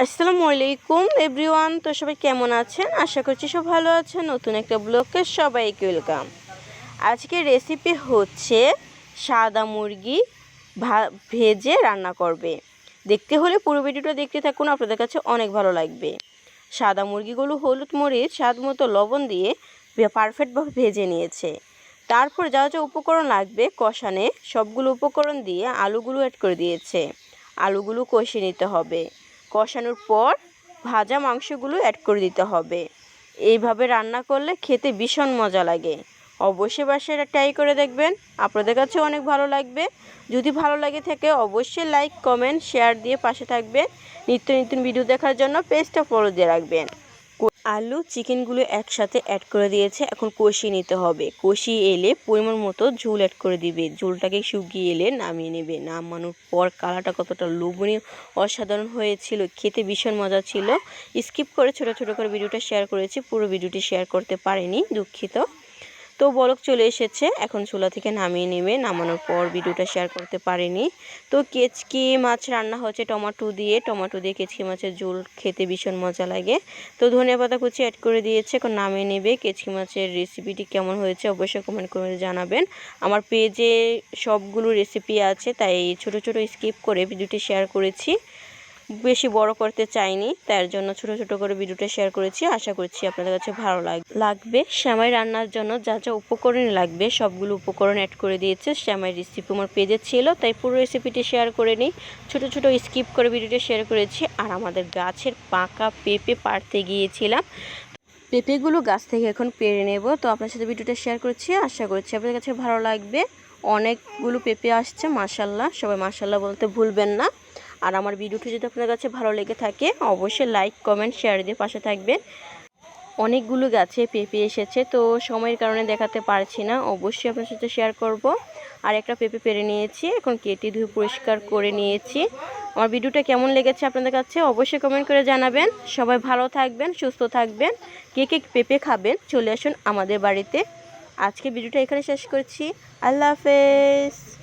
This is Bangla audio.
আসসালামু আলাইকুম এভরিওয়ান। তো সবাই কেমন আছেন? আশা করছি সব ভালো আছেন। নতুন একটা ব্লগে সবাইকে ওয়েলকাম। আজকের রেসিপি হচ্ছে সাদা মুরগি ভেজে রান্না করবে। দেখতে হলে পুরো ভিডিওটা দেখতে থাকুন, আপনাদের কাছে অনেক ভালো লাগবে। সাদা মুরগিগুলো হলুদ মরিচ স্বাদ মতো লবণ দিয়ে পারফেক্টভাবে ভেজে নিয়েছে। তারপর যা যা উপকরণ লাগবে কষানে সবগুলো উপকরণ দিয়ে আলুগুলো অ্যাড করে দিয়েছে। আলুগুলো কষিয়ে নিতে হবে। কষানোর পর ভাজা মাংসগুলো অ্যাড করে দিতে হবে। এইভাবে রান্না করলে খেতে ভীষণ মজা লাগে। অবশ্যই বাসায় ট্রাই করে দেখবেন, আপনাদের কাছে অনেক ভালো লাগবে। যদি ভালো লাগে থাকে অবশ্যই লাইক কমেন্ট শেয়ার দিয়ে পাশে থাকবেন। নিত্য নতুন ভিডিও দেখার জন্য পেজটা ফলো দিয়ে রাখবেন। আলু চিকেনগুলো একসাথে অ্যাড করে দিয়েছে। এখন কষিয়ে নিতে হবে। কষিয়ে এলে পরিমাণ মতো ঝোল অ্যাড করে দিবে। ঝোলটাকে শুকিয়ে এলে নামিয়ে নেবে। নামানোর পর কালারটা কতটা লোভনীয় অসাধারণ হয়েছিল, খেতে ভীষণ মজা ছিল। স্কিপ করে ছোট ছোট করে ভিডিওটা শেয়ার করেছি, পুরো ভিডিওটি শেয়ার করতে পারিনি, দুঃখিত। তো বলক চলে এসেছে, এখন চুলা থেকে নামিয়ে নেবে। নামানোর পর ভিডিওটা শেয়ার করতে পারিনি। তো কেচকি মাছ রান্না হচ্ছে টমেটো দিয়ে কেচকি মাছের ঝোল খেতে ভীষণ মজা লাগে। তো ধনিয়া পাতা কুচি অ্যাড করে দিয়েছে, এখন নামিয়ে নেবে। কেচকি মাছের রেসিপিটি কেমন হয়েছে অবশ্যই কমেন্ট করে জানাবেন। আমার পেজে সবগুলো রেসিপি আছে, তাই ছোট ছোট স্কিপ করে ভিডিওটি শেয়ার করেছি। বেশি বড় করতে চাইনি, তার জন্য ছোট ছোট করে ভিডিওটা শেয়ার করেছি। আশা করছি আপনাদের কাছে ভালো লাগবে। সেমাই রান্নার জন্য যা যা উপকরণ লাগবে সবগুলো উপকরণ অ্যাড করে দিয়েছে। সেমাই রেসিপি আমার পেজে ছিল, তাই পুরো রেসিপিটি শেয়ার করে নিই। ছোট ছোট স্কিপ করে ভিডিওটা শেয়ার করেছি। আর আমাদের গাছের পাকা পেঁপে পাড়তে গিয়েছিলাম, পেঁপেগুলো গাছ থেকে এখন পেড়ে নেব। তো আপনার সাথে ভিডিওটা শেয়ার করছি, আশা করছি আপনাদের কাছে ভালো লাগবে। অনেকগুলো পেঁপে আসছে, মাশাল্লাহ। সবাই মাশাল্লাহ বলতে ভুলবেন না। আর আমার ভিডিওটি যদি আপনাদের কাছে ভালো লেগে থাকে অবশ্যই লাইক কমেন্ট শেয়ার দিয়ে পাশে থাকবেন। অনেকগুলো গাছে পেঁপে এসেছে, তো সময়ের কারণে দেখাতে পারছি না, অবশ্যই আপনার সাথে শেয়ার করব। আর একটা পেঁপে পেরে নিয়েছি, এখন কেটে ধুয়ে পরিষ্কার করে নিয়েছি। আমার ভিডিওটা কেমন লেগেছে আপনাদের কাছে অবশ্যই কমেন্ট করে জানাবেন। সবাই ভালো থাকবেন, সুস্থ থাকবেন। কে কে পেঁপে খাবেন চলে আসুন আমাদের বাড়িতে। আজকে ভিডিওটা এখানে শেষ করছি। আল্লাহ হাফেজ।